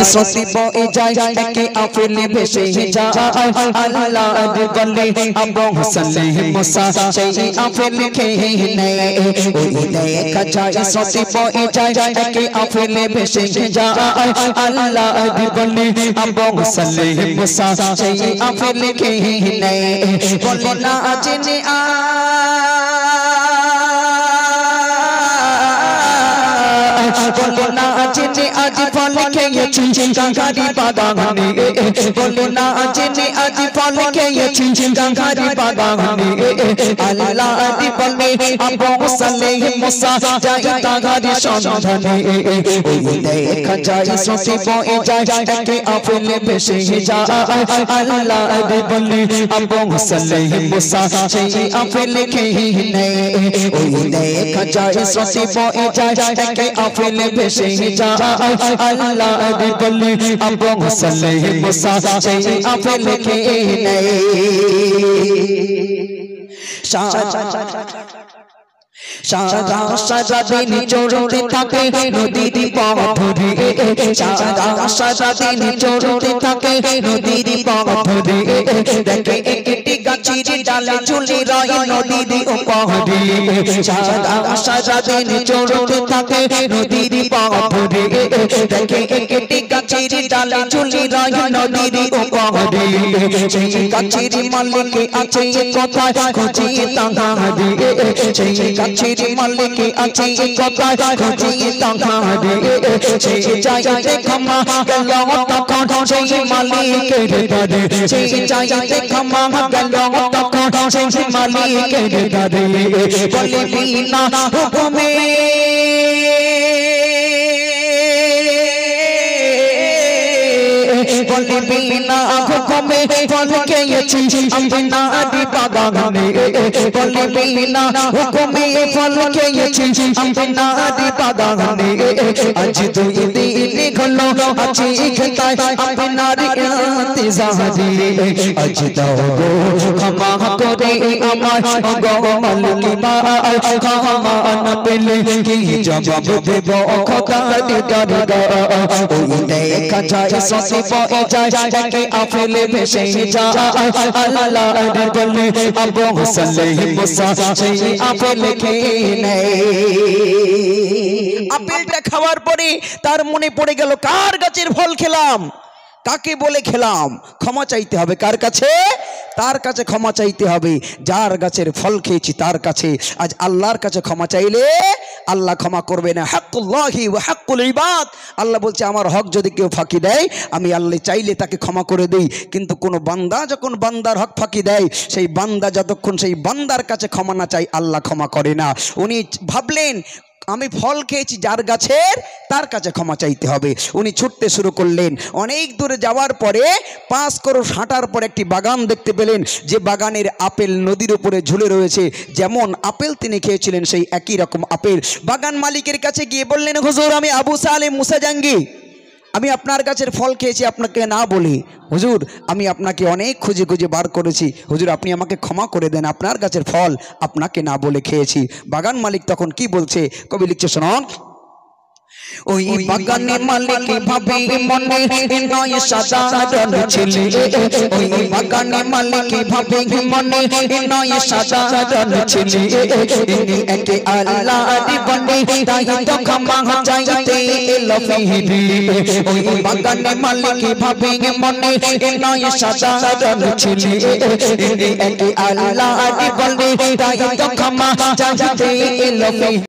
সতি বয়ে যায় একে আফেলে ভেসে যায় আল্লাহর গলে আবু সালেহ মুসা সেই আফেলে খেয়ে নেয় ওই দেখা যায় সতি বয়ে যায় একে আফেলে ভেসে যায় আল্লাহর গলে আবু সালেহ মুসা সেই আফেলে খেয়ে নেয় বলে না জেনে বলো না জেনে আজ ফল খেয়েছি কাঙ্গারি বাগানে বলো না জেনে আজ ফল খেয়েছি কাঙ্গারি বাগানে আল্লাহর বলে আবু সালেহ মুসা যায় কাঙ্গারি সন্ধানে ওই দেখা যায় সতি বয়ে যায় একে আফেলে ভেসে যায় আল্লাহর বলে আবু সালেহ মুসা সেই আফেলে খেয়ে নেয় ওই দেখা যায় সতি বয়ে যায় একে আফেলে ভেসে যায় আল্লাহর বলে আবু সালেহ মুসা সেই আফেলে খেয়ে নেয় সারা দিন চলতে থাকে নদীর পথ ধরে সারা দিন চলতে থাকে নদীর পথ ধরে দেখে একটি গাছের ডালে ঝুলে রয় নদীর উপরে সারা দিন চলতে থাকে নদীর পথ ধরে দেখে একটি গাছের ডালে ঝুলে রয় নদীর উপরে সেই গাছের মালিক আছে কোথায় খুঁজিয়ে তাহা দিয়ে সেই গাছের মালিক আছে কোথায় খুঁজিয়ে তাহা দিয়ে সেই জায়গাতে ক্ষমা গেল তখন সেই মালিকের ঘরে সেই জায়গাতে ক্ষমা গেল তখন সেই মালিকের ঘরে বলে বিনা হুকুমে বলে বিনা হুকুমে ফল খেয়েছি আপনার বাগানে বলে বিনা হুকুমে ফল খেয়েছি আপনার বাগানে আজ দুই দিন হলো আছি খেতায় আপনার ইন্তজারে আজ দাও গো ক্ষমা করে আমার গো মালিকা ক্ষমা না পেলে কি জবাব দেব খোদার দরগাহ ওই দেখা যায় সতি বয়ে যায় একে আফেলে ভেসে যায় আল্লাহর বলে আবু সালেহ মুসা সেই আফেলে খেয়ে নেয় আপেলটা খাওয়ার পরে তার মনে পড়ে গেল কার গাছের ফল খেলাম কাকে বলে খেলাম ক্ষমা চাইতে হবে কার কাছে তার কাছে ক্ষমা চাইতে হবে যার গাছের ফল খেয়েছি তার কাছে আজ আল্লাহর কাছে ক্ষমা চাইলে আল্লাহ ক্ষমা করবে না হাক্কুল্লাহি ওয়া হাক্কুল ইবাদ আল্লাহ বলছে আমার হক যদি কেউ ফাঁকি দেয় আমি আল্লাহ চাইলে তাকে ক্ষমা করে দেই কিন্তু কোনো বান্দা যখন বান্দার হক ফাঁকি দেয় সেই বান্দা যতক্ষণ সেই বান্দার কাছে ক্ষমা না চাই আল্লাহ ক্ষমা করে না উনি ভাবলেন আমি ফল খেয়েছি যার গাছের তার কাছে ক্ষমা চাইতে হবে উনি ছুটতে শুরু করলেন অনেক দূরে যাওয়ার পরে 5 করোড় হাঁটার পর একটি বাগান দেখতে পেলেন যে বাগানের আপেল নদীর উপরে ঝুলে রয়েছে যেমন আপেল তিনি খেয়েছিলেন সেই একই রকম আপেল বাগান মালিকের কাছে গিয়ে বললেন হুজুর আমি আবু সালেহ মুসা জাঙ্গি আমি আপনার গাছের ফল খেয়েছি আপনাকে না বলি হুজুর আমি আপনাকে অনেক খুঁজে খুঁজে বার করেছি হুজুর আপনি আমাকে ক্ষমা করে দেন আপনার গাছের ফল আপনাকে না বলে খেয়েছি বাগান মালিক তখন কি বলছে কবি লিখছে শুনুন ওই বাগানে মালিক ভাবে মনে নয় সাধারণ ছেলে ওই বাগানে মালিক ভাবে মনে নয় সাধারণ ছেলে একে আল্লাহর বন্দে তাই তো ক্ষমা চাইতে এলো ফিরে ওই বাগানে মালিক ভাবে মনে নয় সাধারণ ছেলে একে আল্লাহর বন্দে তাই তো ক্ষমা চাইতে এলো